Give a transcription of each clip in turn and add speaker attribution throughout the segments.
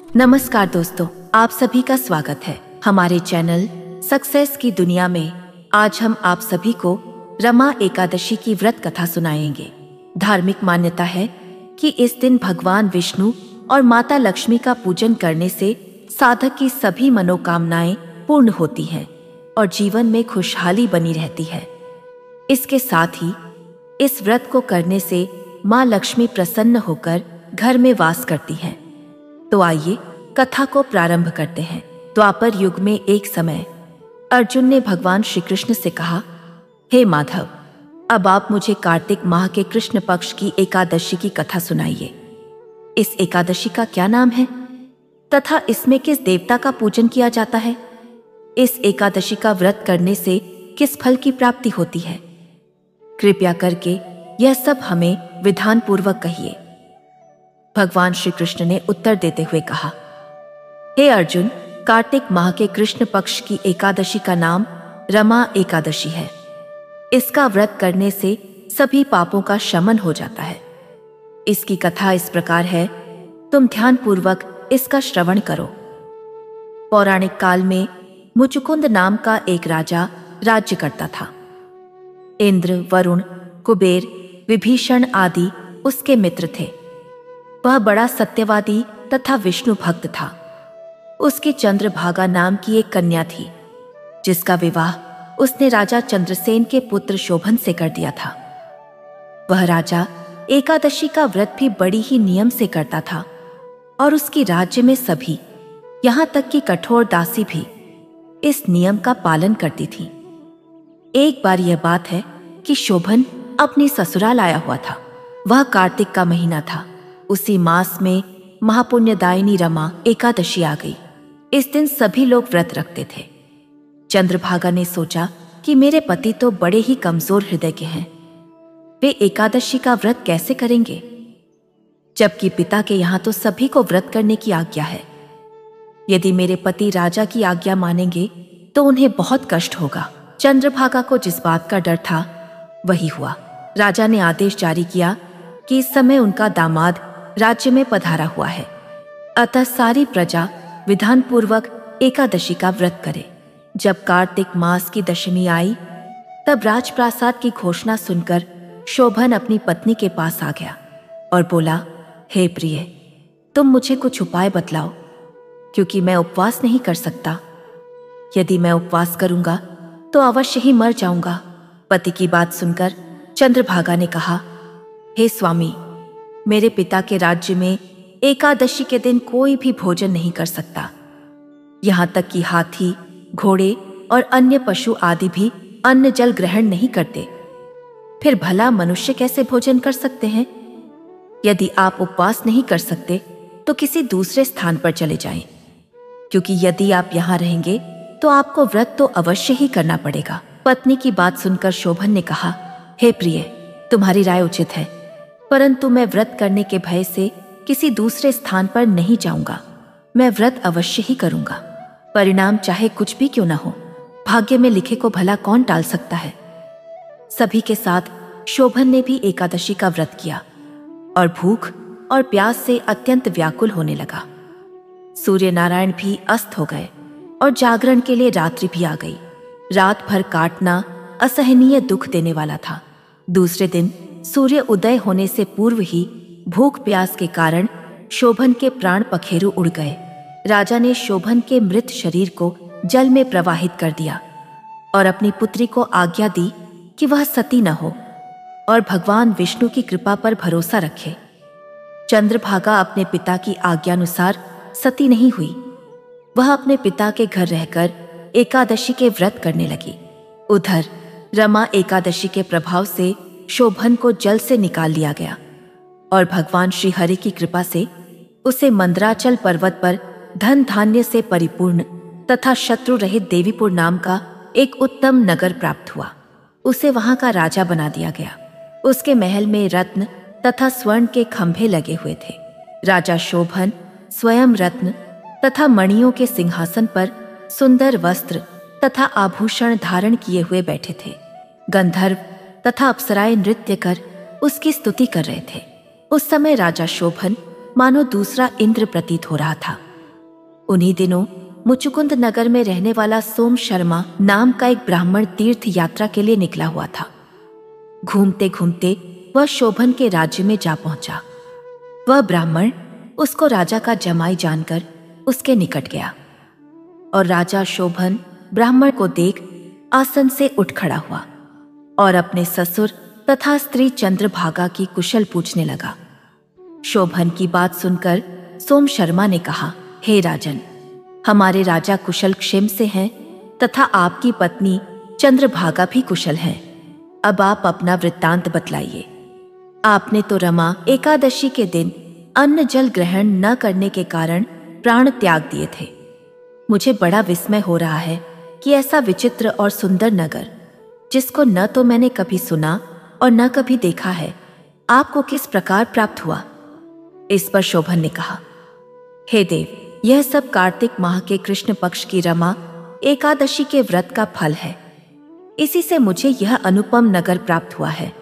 Speaker 1: नमस्कार दोस्तों, आप सभी का स्वागत है हमारे चैनल सक्सेस की दुनिया में। आज हम आप सभी को रमा एकादशी की व्रत कथा सुनाएंगे। धार्मिक मान्यता है कि इस दिन भगवान विष्णु और माता लक्ष्मी का पूजन करने से साधक की सभी मनोकामनाएं पूर्ण होती हैं और जीवन में खुशहाली बनी रहती है। इसके साथ ही इस व्रत को करने से माँ लक्ष्मी प्रसन्न होकर घर में वास करती हैं। तो आइए कथा को प्रारंभ करते हैं। द्वापर युग में एक समय अर्जुन ने भगवान श्री कृष्ण से कहा, हे माधव, अब आप मुझे कार्तिक माह के कृष्ण पक्ष की एकादशी की कथा सुनाइए। इस एकादशी का क्या नाम है तथा इसमें किस देवता का पूजन किया जाता है? इस एकादशी का व्रत करने से किस फल की प्राप्ति होती है? कृपया करके यह सब हमें विधान पूर्वक कहिए। भगवान श्री कृष्ण ने उत्तर देते हुए कहा, हे अर्जुन, कार्तिक माह के कृष्ण पक्ष की एकादशी का नाम रमा एकादशी है। इसका व्रत करने से सभी पापों का शमन हो जाता है। इसकी कथा इस प्रकार है, तुम ध्यान पूर्वक इसका श्रवण करो। पौराणिक काल में मुचुकुंद नाम का एक राजा राज्य करता था। इंद्र, वरुण, कुबेर, विभीषण आदि उसके मित्र थे। वह बड़ा सत्यवादी तथा विष्णु भक्त था। उसकी चंद्रभागा नाम की एक कन्या थी, जिसका विवाह उसने राजा चंद्रसेन के पुत्र शोभन से कर दिया था। वह राजा एकादशी का व्रत भी बड़ी ही नियम से करता था और उसकी राज्य में सभी, यहाँ तक कि कठोर दासी भी, इस नियम का पालन करती थी। एक बार यह बात है कि शोभन अपनी ससुराल आया हुआ था। वह कार्तिक का महीना था। उसी मास में महापुण्यदायिनी रमा एकादशी आ गई। इस दिन सभी लोग व्रत रखते थे। चंद्रभागा ने सोचा कि मेरे पति तो बड़े ही कमजोर हृदय के हैं, वे एकादशी का व्रत कैसे करेंगे, जबकि पिता के यहाँ तो सभी को व्रत करने की आज्ञा है। यदि मेरे पति राजा की आज्ञा मानेंगे तो उन्हें बहुत कष्ट होगा। चंद्रभागा को जिस बात का डर था वही हुआ। राजा ने आदेश जारी किया कि इस समय उनका दामाद राज्य में पधारा हुआ है, अतः सारी प्रजा विधान पूर्वक एकादशी का व्रत करे। जब कार्तिक मास की दशमी आई तब राजप्रासाद की घोषणा सुनकर शोभन अपनी पत्नी के पास आ गया और बोला, हे प्रिय, तुम मुझे कुछ उपाय बतलाओ, क्योंकि मैं उपवास नहीं कर सकता। यदि मैं उपवास करूंगा तो अवश्य ही मर जाऊंगा। पति की बात सुनकर चंद्रभागा ने कहा, हे स्वामी, मेरे पिता के राज्य में एकादशी के दिन कोई भी भोजन नहीं कर सकता। यहाँ तक कि हाथी, घोड़े और अन्य पशु आदि भी अन्न जल ग्रहण नहीं करते। फिर भला मनुष्य कैसे भोजन कर सकते हैं? यदि आप उपवास नहीं कर सकते तो किसी दूसरे स्थान पर चले जाएं, क्योंकि यदि आप यहाँ रहेंगे तो आपको व्रत तो अवश्य ही करना पड़ेगा। पत्नी की बात सुनकर शोभन ने कहा, हे प्रिय, तुम्हारी राय उचित है, परंतु मैं व्रत करने के भय से किसी दूसरे स्थान पर नहीं जाऊंगा। मैं व्रत अवश्य ही करूंगा, परिणाम चाहे कुछ भी क्यों न हो। भाग्य में लिखे को भला कौन टाल सकता है। सभी के साथ शोभन ने भी एकादशी का व्रत किया और भूख और प्यास से अत्यंत व्याकुल होने लगा। सूर्य नारायण भी अस्त हो गए और जागरण के लिए रात्रि भी आ गई। रात भर काटना असहनीय दुख देने वाला था। दूसरे दिन सूर्य उदय होने से पूर्व ही भूख प्यास के कारण शोभन के प्राण पखेरु उड़ गए। राजा ने शोभन के मृत शरीर को जल में प्रवाहित कर दिया और अपनी पुत्री को आज्ञा दी कि वह सती न हो और भगवान विष्णु की कृपा पर भरोसा रखे। चंद्रभागा अपने पिता की आज्ञानुसार सती नहीं हुई। वह अपने पिता के घर रहकर एकादशी के व्रत करने लगी। उधर रमा एकादशी के प्रभाव से शोभन को जल से निकाल लिया गया और भगवान श्री हरि की कृपा से उसे मंदराचल पर्वत पर धन धान्य से परिपूर्ण तथा शत्रु रहित देवीपुर नाम का एक उत्तम नगर प्राप्त हुआ। उसे वहां का राजा बना दिया गया। उसके महल में रत्न तथा स्वर्ण के खंभे लगे हुए थे। राजा शोभन स्वयं रत्न तथा मणियों के सिंहासन पर सुंदर वस्त्र तथा आभूषण धारण किए हुए बैठे थे। गंधर्व तथा अप्सराएं नृत्य कर उसकी स्तुति कर रहे थे। उस समय राजा शोभन मानो दूसरा इंद्र प्रतीत हो रहा था। उन्हीं दिनों मुचुकुंद नगर में रहने वाला सोम शर्मा नाम का एक ब्राह्मण तीर्थ यात्रा के लिए निकला हुआ था। घूमते घूमते वह शोभन के राज्य में जा पहुंचा। वह ब्राह्मण उसको राजा का जमाई जानकर उसके निकट गया और राजा शोभन ब्राह्मण को देख आसन से उठ खड़ा हुआ और अपने ससुर तथा स्त्री चंद्रभागा की कुशल पूछने लगा। शोभन की बात सुनकर सोम शर्मा ने कहा, हे राजन, हमारे राजा कुशल क्षेम से हैं तथा आपकी पत्नी चंद्रभागा भी कुशल हैं। अब आप अपना वृत्तांत बतलाइए। आपने तो रमा एकादशी के दिन अन्न जल ग्रहण न करने के कारण प्राण त्याग दिए थे। मुझे बड़ा विस्मय हो रहा है कि ऐसा विचित्र और सुंदर नगर, जिसको न तो मैंने कभी सुना और न कभी देखा है, आपको किस प्रकार प्राप्त हुआ। इस पर शोभन ने कहा, हे देव, यह सब कार्तिक माह के कृष्ण पक्ष की रमा एकादशी के व्रत का फल है। इसी से मुझे यह अनुपम नगर प्राप्त हुआ है,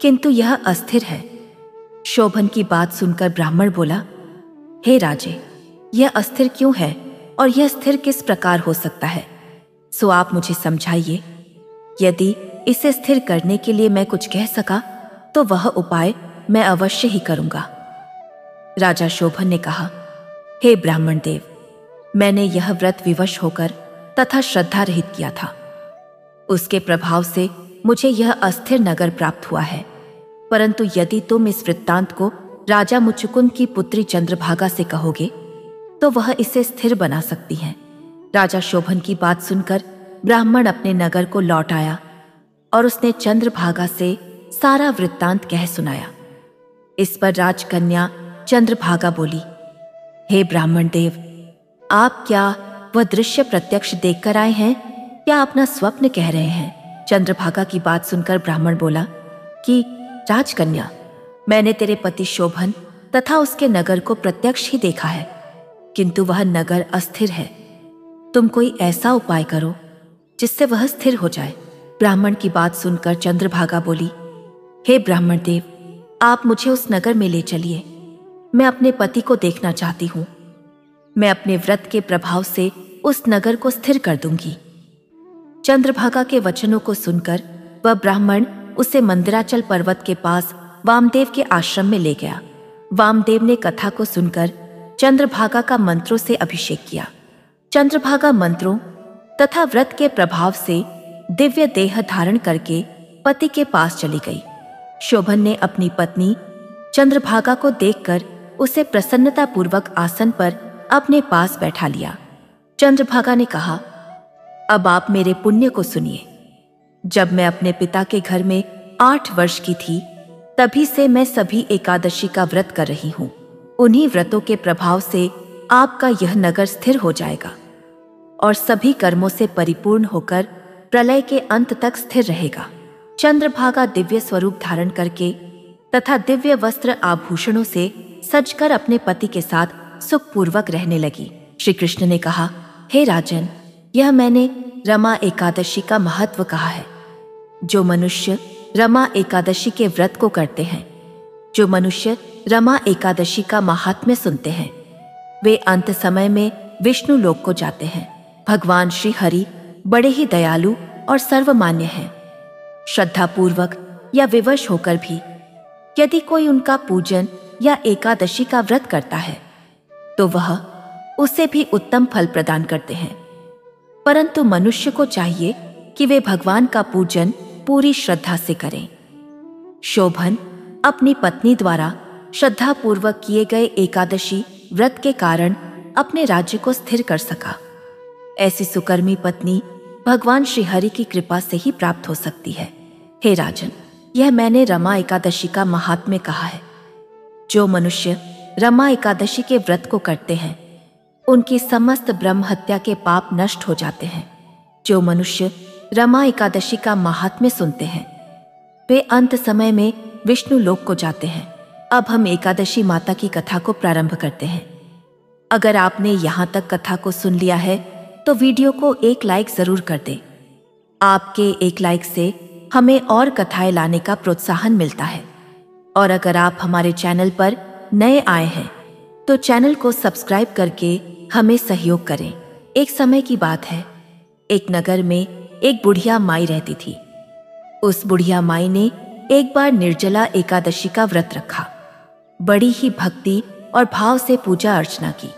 Speaker 1: किंतु यह अस्थिर है। शोभन की बात सुनकर ब्राह्मण बोला, हे राजे, यह अस्थिर क्यों है और यह स्थिर किस प्रकार हो सकता है, सो आप मुझे समझाइए। यदि इसे स्थिर करने के लिए मैं कुछ कह सका तो वह उपाय मैं अवश्य ही करूंगा। राजा शोभन ने कहा, हे ब्राह्मण देव, मैंने यह व्रत विवश होकर तथा श्रद्धा रहित किया था। उसके प्रभाव से मुझे यह अस्थिर नगर प्राप्त हुआ है। परंतु यदि तुम इस वृत्तांत को राजा मुचुकुंद की पुत्री चंद्रभागा से कहोगे तो वह इसे स्थिर बना सकती हैं। राजा शोभन की बात सुनकर ब्राह्मण अपने नगर को लौट आया और उसने चंद्रभागा से सारा वृत्तांत कह सुनाया। इस पर राजकन्या चंद्रभागा बोली, हे ब्राह्मण देव, आप क्या वह दृश्य प्रत्यक्ष देखकर आए हैं या अपना स्वप्न कह रहे हैं। चंद्रभागा की बात सुनकर ब्राह्मण बोला कि राजकन्या, मैंने तेरे पति शोभन तथा उसके नगर को प्रत्यक्ष ही देखा है, किंतु वह नगर अस्थिर है। तुम कोई ऐसा उपाय करो जिससे वह स्थिर हो जाए। ब्राह्मण की बात सुनकर चंद्रभागा बोली, हे ब्राह्मण देव, आप मुझे उस नगर में ले चलिए। मैं अपने पति को देखना चाहती हूँ। मैं अपने व्रत के प्रभाव से उस नगर को स्थिर कर दूंगी। चंद्रभागा के वचनों को सुनकर वह ब्राह्मण उसे मंदिराचल पर्वत के पास वामदेव के आश्रम में ले गया। वामदेव ने कथा को सुनकर चंद्रभागा का मंत्रों से अभिषेक किया। चंद्रभागा मंत्रों तथा व्रत के प्रभाव से दिव्य देह धारण करके पति के पास चली गई। शोभन ने अपनी पत्नी चंद्रभागा को देखकर उसे प्रसन्नतापूर्वक आसन पर अपने पास बैठा लिया। चंद्रभागा ने कहा, अब आप मेरे पुण्य को सुनिए। जब मैं अपने पिता के घर में 8 वर्ष की थी, तभी से मैं सभी एकादशी का व्रत कर रही हूँ। उन्हीं व्रतों के प्रभाव से आपका यह नगर स्थिर हो जाएगा और सभी कर्मों से परिपूर्ण होकर प्रलय के अंत तक स्थिर रहेगा। चंद्रभागा दिव्य स्वरूप धारण करके तथा दिव्य वस्त्र आभूषणों से सजकर अपने पति के साथ सुखपूर्वक रहने लगी। श्री कृष्ण ने कहा, हे राजन, यह मैंने रमा एकादशी का महत्व कहा है। जो मनुष्य रमा एकादशी के व्रत को करते हैं, जो मनुष्य रमा एकादशी का महात्म्य सुनते हैं, वे अंत समय में विष्णु लोक को जाते हैं। भगवान श्री हरि बड़े ही दयालु और सर्वमान्य हैं। श्रद्धा पूर्वक या विवश होकर भी यदि कोई उनका पूजन या एकादशी का व्रत करता है तो वह उसे भी उत्तम फल प्रदान करते हैं। परंतु मनुष्य को चाहिए कि वे भगवान का पूजन पूरी श्रद्धा से करें। शोभन अपनी पत्नी द्वारा श्रद्धापूर्वक किए गए एकादशी व्रत के कारण अपने राज्य को स्थिर कर सका। ऐसी सुकर्मी पत्नी भगवान श्री हरि की कृपा से ही प्राप्त हो सकती है। हे राजन, यह मैंने रमा एकादशी का महात्म्य कहा है। जो मनुष्य रमा एकादशी के व्रत को करते हैं, उनकी समस्त ब्रह्म हत्या के पाप नष्ट हो जाते हैं। जो मनुष्य रमा एकादशी का महात्म्य सुनते हैं, वे अंत समय में विष्णु लोक को जाते हैं। अब हम एकादशी माता की कथा को प्रारंभ करते हैं। अगर आपने यहाँ तक कथा को सुन लिया है तो वीडियो को एक लाइक जरूर कर दें। आपके एक लाइक से हमें और कथाएं लाने का प्रोत्साहन मिलता है। और अगर आप हमारे चैनल पर नए आए हैं तो चैनल को सब्सक्राइब करके हमें सहयोग करें। एक समय की बात है, एक नगर में एक बुढ़िया माई रहती थी। उस बुढ़िया माई ने एक बार निर्जला एकादशी का व्रत रखा। बड़ी ही भक्ति और भाव से पूजा अर्चना की।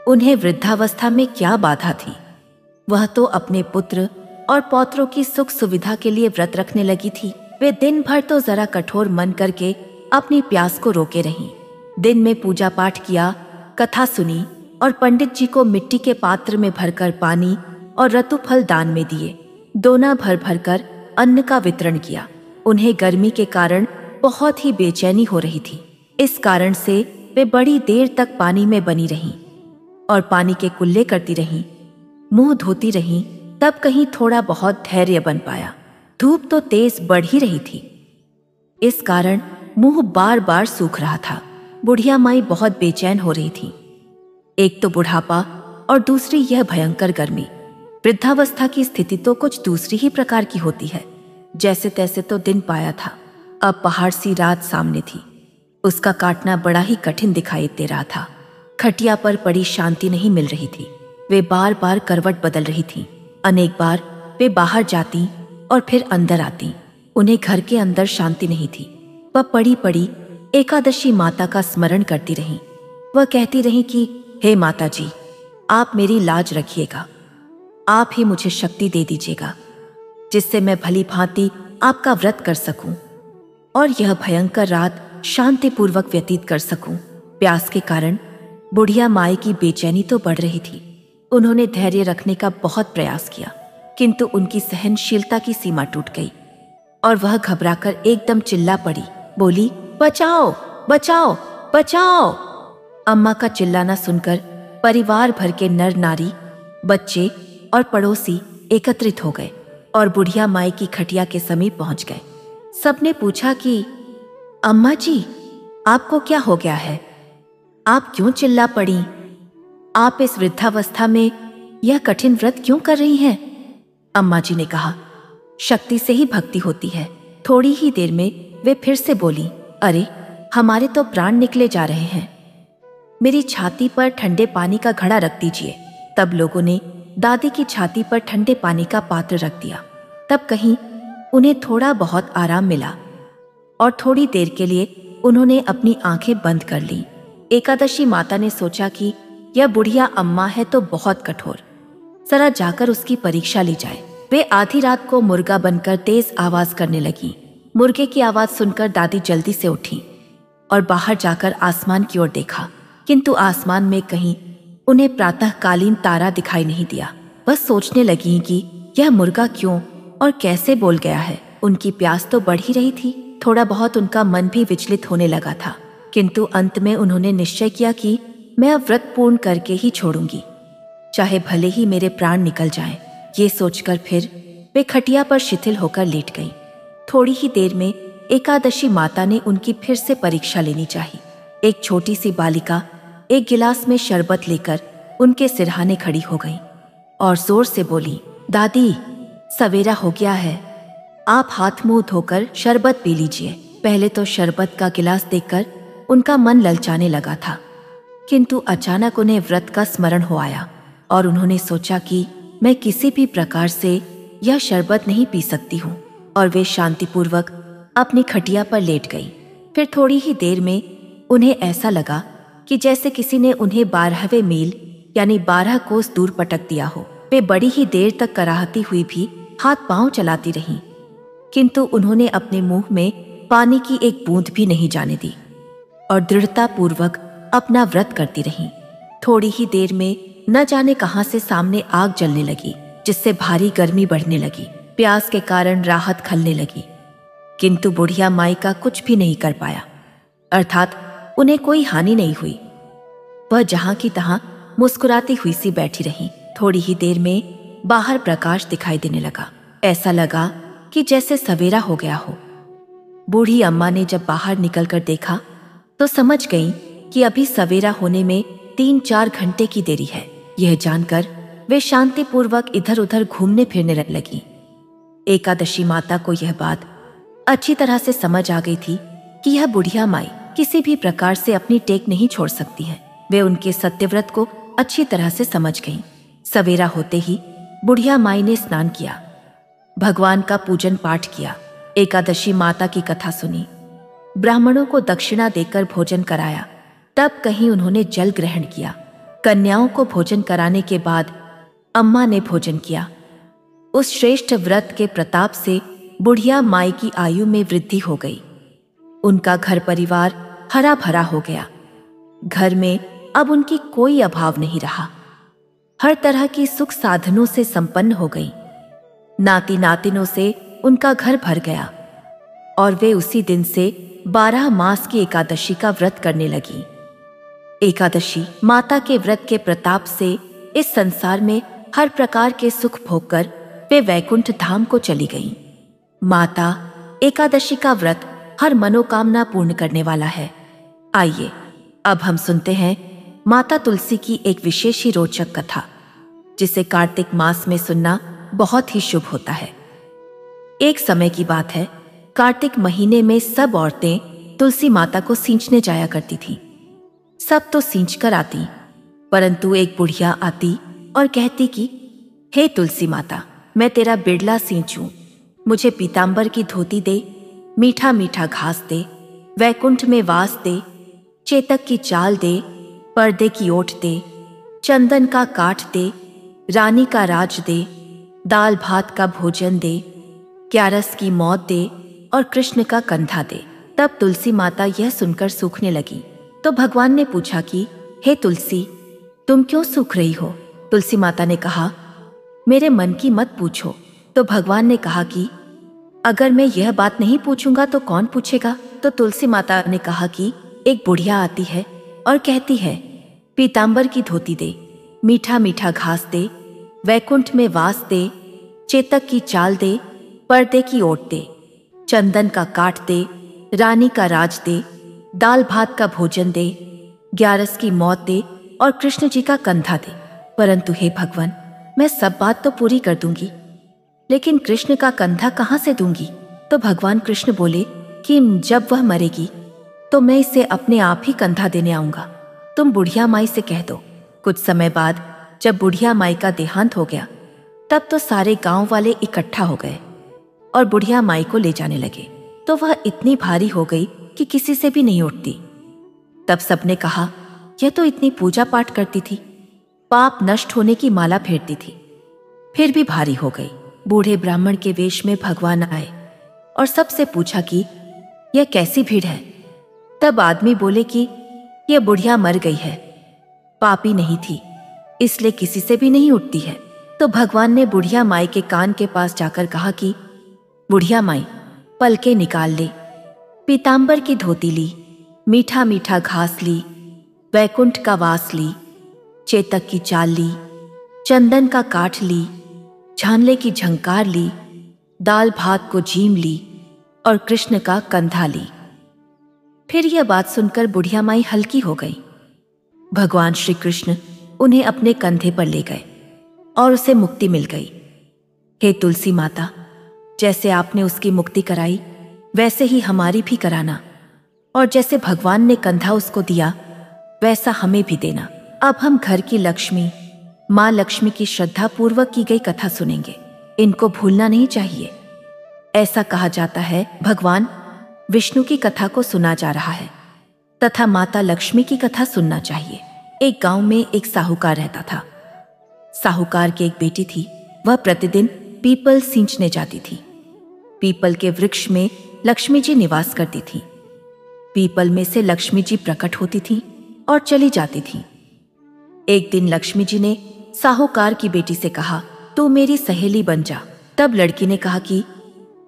Speaker 1: उन्हें वृद्धावस्था में क्या बाधा थी। वह तो अपने पुत्र और पौत्रों की सुख सुविधा के लिए व्रत रखने लगी थी। वे दिन भर तो जरा कठोर मन करके अपनी प्यास को रोके रहीं। दिन में पूजा पाठ किया, कथा सुनी और पंडित जी को मिट्टी के पात्र में भरकर पानी और ऋतुफल दान में दिए। दोना भर भर कर अन्न का वितरण किया। उन्हें गर्मी के कारण बहुत ही बेचैनी हो रही थी। इस कारण से वे बड़ी देर तक पानी में बनी रहीं और पानी के कुल्ले करती रहीं, मुंह धोती रहीं। तब कहीं थोड़ा बहुत धैर्य बन पाया। धूप तो तेज बढ़ ही रही थी, इस कारण मुंह बार बार सूख रहा था। बुढ़िया माई बहुत बेचैन हो रही थी। एक तो बुढ़ापा और दूसरी यह भयंकर गर्मी। वृद्धावस्था की स्थिति तो कुछ दूसरी ही प्रकार की होती है। जैसे तैसे तो दिन पाया था, अब पहाड़ सी रात सामने थी। उसका काटना बड़ा ही कठिन दिखाई दे रहा था। खटिया पर पड़ी शांति नहीं मिल रही थी। वे बार बार करवट बदल रही थीं। अनेक बार वे बाहर जाती और फिर अंदर आती। उन्हें घर के अंदर शांति नहीं थी। वह पड़ी पड़ी एकादशी माता का स्मरण करती रहीं। वह कहती रहीं कि हे माता जी, आप मेरी लाज रखिएगा। आप ही मुझे शक्ति दे दीजिएगा, जिससे मैं भली भांति आपका व्रत कर सकूं और यह भयंकर रात शांतिपूर्वक व्यतीत कर सकूं। प्यास के कारण बुढ़िया माई की बेचैनी तो बढ़ रही थी। उन्होंने धैर्य रखने का बहुत प्रयास किया, किंतु उनकी सहनशीलता की सीमा टूट गई और वह घबराकर एकदम चिल्ला पड़ी। बोली, बचाओ बचाओ बचाओ। अम्मा का चिल्लाना सुनकर परिवार भर के नर नारी, बच्चे और पड़ोसी एकत्रित हो गए और बुढ़िया माई की खटिया के समीप पहुंच गए। सबने पूछा कि अम्मा जी, आपको क्या हो गया है? आप क्यों चिल्ला पड़ी? आप इस वृद्धावस्था में यह कठिन व्रत क्यों कर रही हैं? अम्मा जी ने कहा, शक्ति से ही भक्ति होती है। थोड़ी ही देर में वे फिर से बोली, अरे हमारे तो प्राण निकले जा रहे हैं। मेरी छाती पर ठंडे पानी का घड़ा रख दीजिए। तब लोगों ने दादी की छाती पर ठंडे पानी का पात्र रख दिया। तब कहीं उन्हें थोड़ा बहुत आराम मिला और थोड़ी देर के लिए उन्होंने अपनी आंखें बंद कर लीं। एकादशी माता ने सोचा कि यह बुढ़िया अम्मा है तो बहुत कठोर, जरा जाकर उसकी परीक्षा ली जाए। वे आधी रात को मुर्गा बनकर तेज आवाज करने लगी। मुर्गे की आवाज सुनकर दादी जल्दी से उठी और बाहर जाकर आसमान की ओर देखा, किंतु आसमान में कहीं उन्हें प्रातःकालीन तारा दिखाई नहीं दिया। बस सोचने लगी कि यह मुर्गा क्यों और कैसे बोल गया है। उनकी प्यास तो बढ़ ही रही थी। थोड़ा बहुत उनका मन भी विचलित होने लगा था, किंतु अंत में उन्होंने निश्चय किया कि मैं अब व्रत पूर्ण करके ही छोड़ूंगी, चाहे भले ही मेरे प्राण निकल जाएं। ये सोचकर फिर वे खटिया पर शिथिल होकर लेट गईं। थोड़ी ही देर में एकादशी माता ने उनकी फिर से परीक्षा लेनी चाहिए। एक छोटी सी बालिका एक गिलास में शरबत लेकर उनके सिरहाने खड़ी हो गई और जोर से बोली, दादी, सवेरा हो गया है, आप हाथ मुंह धोकर शरबत पी लीजिए। पहले तो शरबत का गिलास देखकर उनका मन ललचाने लगा था, किंतु अचानक उन्हें व्रत का स्मरण हो आया और उन्होंने सोचा कि मैं किसी भी प्रकार से यह शरबत नहीं पी सकती हूँ, और वे शांतिपूर्वक अपनी खटिया पर लेट गई। फिर थोड़ी ही देर में उन्हें ऐसा लगा कि जैसे किसी ने उन्हें 12वें मील यानी 12 कोस दूर पटक दिया हो। वे बड़ी ही देर तक कराहती हुई भी हाथ पांव चलाती रहीं, किंतु उन्होंने अपने मुंह में पानी की एक बूंद भी नहीं जाने दी और दृढ़तापूर्वक अपना व्रत करती रहीं। थोड़ी ही देर में न जाने कहां से सामने आग जलने लगी, जिससे भारी गर्मी बढ़ने लगी। प्यास के कारण राहत खलने लगी, किंतु बुढ़िया माई का कुछ भी नहीं कर पाया, अर्थात उन्हें कोई हानि नहीं हुई। वह जहां की तहां मुस्कुराती हुई सी बैठी रही। थोड़ी ही देर में बाहर प्रकाश दिखाई देने लगा। ऐसा लगा कि जैसे सवेरा हो गया हो। बूढ़ी अम्मा ने जब बाहर निकलकर देखा तो समझ गई कि अभी सवेरा होने में 3-4 घंटे की देरी है। यह जानकर वे शांतिपूर्वक इधर उधर घूमने फिरने लगी। एकादशी माता को यह बात अच्छी तरह से समझ आ गई थी कि यह बुढ़िया माई किसी भी प्रकार से अपनी टेक नहीं छोड़ सकती है। वे उनके सत्यव्रत को अच्छी तरह से समझ गईं। सवेरा होते ही बुढ़िया माई ने स्नान किया, भगवान का पूजन पाठ किया, एकादशी माता की कथा सुनी, ब्राह्मणों को दक्षिणा देकर भोजन कराया। तब कहीं उन्होंने जल ग्रहण किया। कन्याओं को भोजन कराने के बाद अम्मा ने भोजन किया। उस श्रेष्ठ व्रत के प्रताप से बुढ़िया माई की आयु में वृद्धि हो गई। उनका घर परिवार हरा भरा हो गया। घर में अब उनकी कोई अभाव नहीं रहा। हर तरह की सुख साधनों से संपन्न हो गई। नाती नातिनों से उनका घर भर गया और वे उसी दिन से 12 मास की एकादशी का व्रत करने लगी। एकादशी माता के व्रत के प्रताप से इस संसार में हर प्रकार के सुख भोगकर वे वैकुंठ धाम को चली गईं। माता एकादशी का व्रत हर मनोकामना पूर्ण करने वाला है। आइए अब हम सुनते हैं माता तुलसी की एक विशेष ही रोचक कथा, जिसे कार्तिक मास में सुनना बहुत ही शुभ होता है। एक समय की बात है, कार्तिक महीने में सब औरतें तुलसी माता को सींचने जाया करती थीं। सब तो सींच कर आती, परंतु एक बुढ़िया आती और कहती कि हे तुलसी माता, मैं तेरा बिड़ला सींचूं, मुझे पीतांबर की धोती दे, मीठा मीठा घास दे, वैकुंठ में वास दे, चेतक की चाल दे, पर्दे की ओट दे, चंदन का काठ दे, रानी का राज दे, दाल भात का भोजन दे, ग्यारस की मौत दे और कृष्ण का कंधा दे। तब तुलसी माता यह सुनकर सूखने लगी। तो भगवान ने पूछा कि हे तुलसी, तुम क्यों सूख रही हो? तुलसी माता ने कहा, मेरे मन की मत पूछो। तो भगवान ने कहा कि अगर मैं यह बात नहीं पूछूंगा तो कौन पूछेगा? तो तुलसी माता ने कहा कि एक बुढ़िया आती है और कहती है, पीतांबर की धोती दे, मीठा मीठा घास दे, वैकुंठ में वास दे, चेतक की चाल दे, पर्दे की ओट दे, चंदन का काठ दे, रानी का राज दे, दाल भात का भोजन दे, ग्यारस की मौत दे और कृष्ण जी का कंधा दे। परंतु हे भगवान, मैं सब बात तो पूरी कर दूंगी, लेकिन कृष्ण का कंधा कहाँ से दूंगी? तो भगवान कृष्ण बोले कि जब वह मरेगी तो मैं इसे अपने आप ही कंधा देने आऊंगा। तुम बुढ़िया माई से कह दो। कुछ समय बाद जब बुढ़िया माई का देहांत हो गया, तब तो सारे गांव वाले इकट्ठा हो गए और बुढ़िया माई को ले जाने लगे। तो वह इतनी भारी हो गई कि किसी से भी नहीं उठती। तब सबने कहा, यह तो इतनी पूजा पाठ करती थी, पाप नष्ट होने की माला फेरती थी, फिर भी भारी हो गई। बूढ़े ब्राह्मण के वेश में भगवान आए और सबसे पूछा कि यह कैसी भीड़ है? तब आदमी बोले कि यह बुढ़िया मर गई है, पापी नहीं थी, इसलिए किसी से भी नहीं उठती है। तो भगवान ने बुढ़िया माई के कान के पास जाकर कहा कि बुढ़िया माई, पलके निकाल ले, पीतांबर की धोती ली, मीठा मीठा घास ली, वैकुंठ का वास ली, चेतक की चाल ली, चंदन का काठ ली, झानले की झंकार ली, दाल भात को जीम ली और कृष्ण का कंधा ली। फिर यह बात सुनकर बुढ़िया माई हल्की हो गई। भगवान श्री कृष्ण उन्हें अपने कंधे पर ले गए और उसे मुक्ति मिल गई। हे तुलसी माता, जैसे आपने उसकी मुक्ति कराई, वैसे ही हमारी भी कराना, और जैसे भगवान ने कंधा उसको दिया, वैसा हमें भी देना। अब हम घर की लक्ष्मी, माँ लक्ष्मी की श्रद्धा पूर्वक की गई कथा सुनेंगे। इनको भूलना नहीं चाहिए। ऐसा कहा जाता है, भगवान विष्णु की कथा को सुना जा रहा है तथा माता लक्ष्मी की कथा सुनना चाहिए। एक गांव में एक साहूकार रहता था। साहूकार की एक बेटी थी। वह प्रतिदिन पीपल सींचने जाती थी। पीपल के वृक्ष में लक्ष्मी जी निवास करती थी। पीपल में से लक्ष्मी जी प्रकट होती थी और चली जाती थी। एक दिन लक्ष्मी जी ने साहूकार की बेटी से कहा, तू मेरी सहेली बन जा। तब लड़की ने कहा कि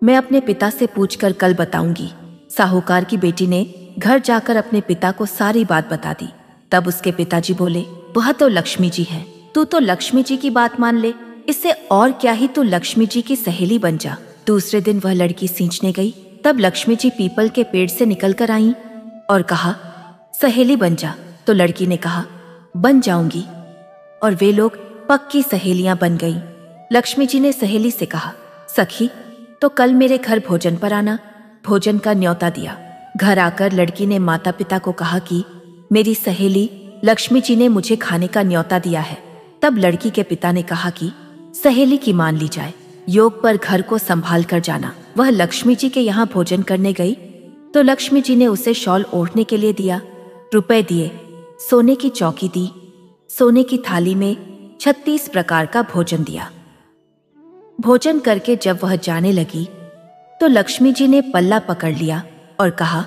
Speaker 1: मैं अपने पिता से पूछकर कल बताऊंगी। साहूकार की बेटी ने घर जाकर अपने पिता को सारी बात बता दी। तब उसके पिताजी बोले, वह तो लक्ष्मी जी है, तू तो लक्ष्मी जी की बात मान ले, इससे और क्या ही तू लक्ष्मी जी की सहेली बन जा। दूसरे दिन वह लड़की सींचने गई। तब लक्ष्मी जी पीपल के पेड़ से निकल कर आईं और कहा, सहेली बन जा। तो लड़की ने कहा, बन जाऊंगी। और वे लोग पक्की सहेलियां बन गईं। लक्ष्मी जी ने सहेली से कहा, सखी तो कल मेरे घर भोजन पर आना। भोजन का न्योता दिया। घर आकर लड़की ने माता पिता को कहा कि मेरी सहेली लक्ष्मी जी ने मुझे खाने का न्योता दिया है। तब लड़की के पिता ने कहा कि सहेली की मान ली जाए, योग पर घर को संभाल कर जाना। वह लक्ष्मी जी के यहाँ भोजन करने गई तो लक्ष्मी जी ने उसे शॉल ओढ़ने के लिए दिया, रुपए दिए, सोने की चौकी दी, सोने की थाली में 36 प्रकार का भोजन दिया। भोजन करके जब वह जाने लगी तो लक्ष्मी जी ने पल्ला पकड़ लिया और कहा,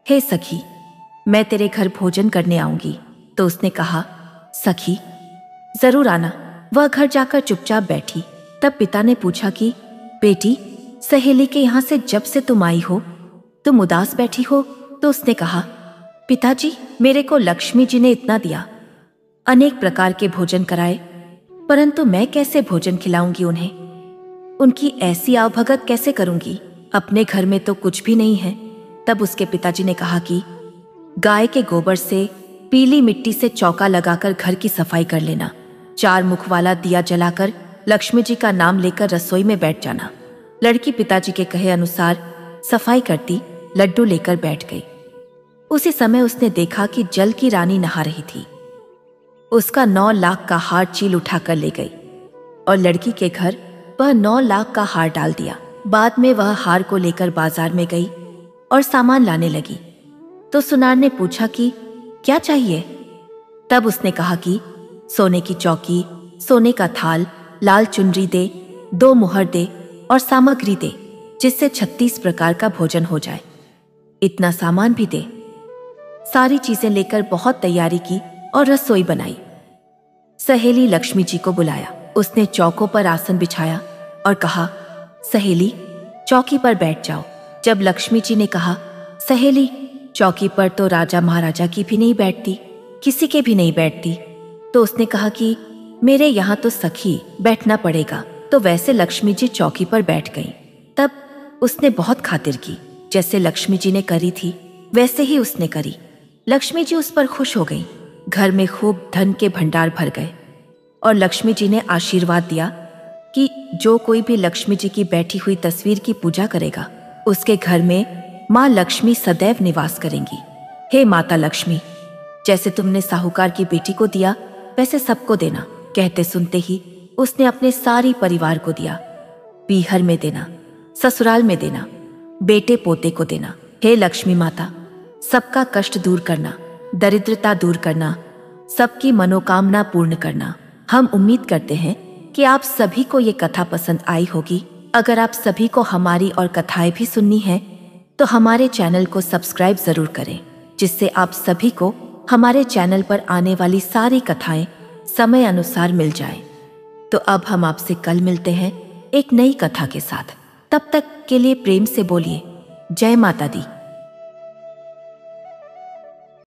Speaker 1: हे सखी, मैं तेरे घर भोजन करने आऊंगी। तो उसने कहा, सखी जरूर आना। वह घर जाकर चुपचाप बैठी। तब पिता ने पूछा कि बेटी, सहेली के यहाँ से जब से तुम आई हो तुम उदास बैठी हो। तो उसने कहा, पिताजी, मेरे को लक्ष्मी जी ने इतना दिया, अनेक प्रकार के भोजन कराए, परंतु मैं कैसे भोजन खिलाऊंगी उन्हें? उनकी ऐसी आवभगत कैसे करूंगी? अपने घर में तो कुछ भी नहीं है। तब उसके पिताजी ने कहा कि गाय के गोबर से पीली मिट्टी से चौका लगाकर घर की सफाई कर लेना, 4 मुख वाला दिया जलाकर लक्ष्मी जी का नाम लेकर रसोई में बैठ जाना। लड़की पिताजी के कहे अनुसार सफाई करती लड्डू लेकर बैठ गई। उसी समय उसने देखा कि जल की रानी नहा रही थी। उसका 9 लाख का हार चील उठाकर ले गई और लड़की के घर वह 9 लाख का हार डाल दिया। बाद में वह हार को लेकर बाजार में गई और सामान लाने लगी तो सुनार ने पूछा कि क्या चाहिए? तब उसने कहा कि सोने की चौकी, सोने का थाल, लाल चुनरी दे, 2 मुहर दे और सामग्री दे जिससे 36 प्रकार का भोजन हो जाए। इतना सामान भी दे। सारी चीजें लेकर बहुत तैयारी की और रसोई बनाई। सहेली लक्ष्मी जी को बुलाया। उसने चौकों पर आसन बिछाया और कहा, सहेली चौकी पर बैठ जाओ। जब लक्ष्मी जी ने कहा, सहेली चौकी पर तो राजा महाराजा की भी नहीं बैठती, किसी के भी नहीं बैठती, तो उसने कहा कि मेरे यहाँ तो सखी बैठना पड़ेगा। तो वैसे लक्ष्मी जी चौकी पर बैठ गईं। तब उसने बहुत खातिर की, जैसे लक्ष्मी जी ने करी थी वैसे ही उसने करी। लक्ष्मी जी उस पर खुश हो गईं। घर में खूब धन के भंडार भर गए और लक्ष्मी जी ने आशीर्वाद दिया कि जो कोई भी लक्ष्मी जी की बैठी हुई तस्वीर की पूजा करेगा उसके घर में माँ लक्ष्मी सदैव निवास करेंगी। हे माता लक्ष्मी, जैसे तुमने साहूकार की बेटी को दिया वैसे सबको देना। कहते सुनते ही उसने अपने सारी परिवार को दिया। पीहर में देना, ससुराल में देना, बेटे पोते को देना। हे लक्ष्मी माता, सबका कष्ट दूर करना, दरिद्रता दूर करना, सबकी मनोकामना पूर्ण करना। हम उम्मीद करते हैं कि आप सभी को ये कथा पसंद आई होगी। अगर आप सभी को हमारी और कथाएं भी सुननी है तो हमारे चैनल को सब्सक्राइब जरूर करें, जिससे आप सभी को हमारे चैनल पर आने वाली सारी कथाएं समय अनुसार मिल जाएं। तो अब हम आपसे कल मिलते हैं एक नई कथा के साथ। तब तक के लिए प्रेम से बोलिए जय माता दी।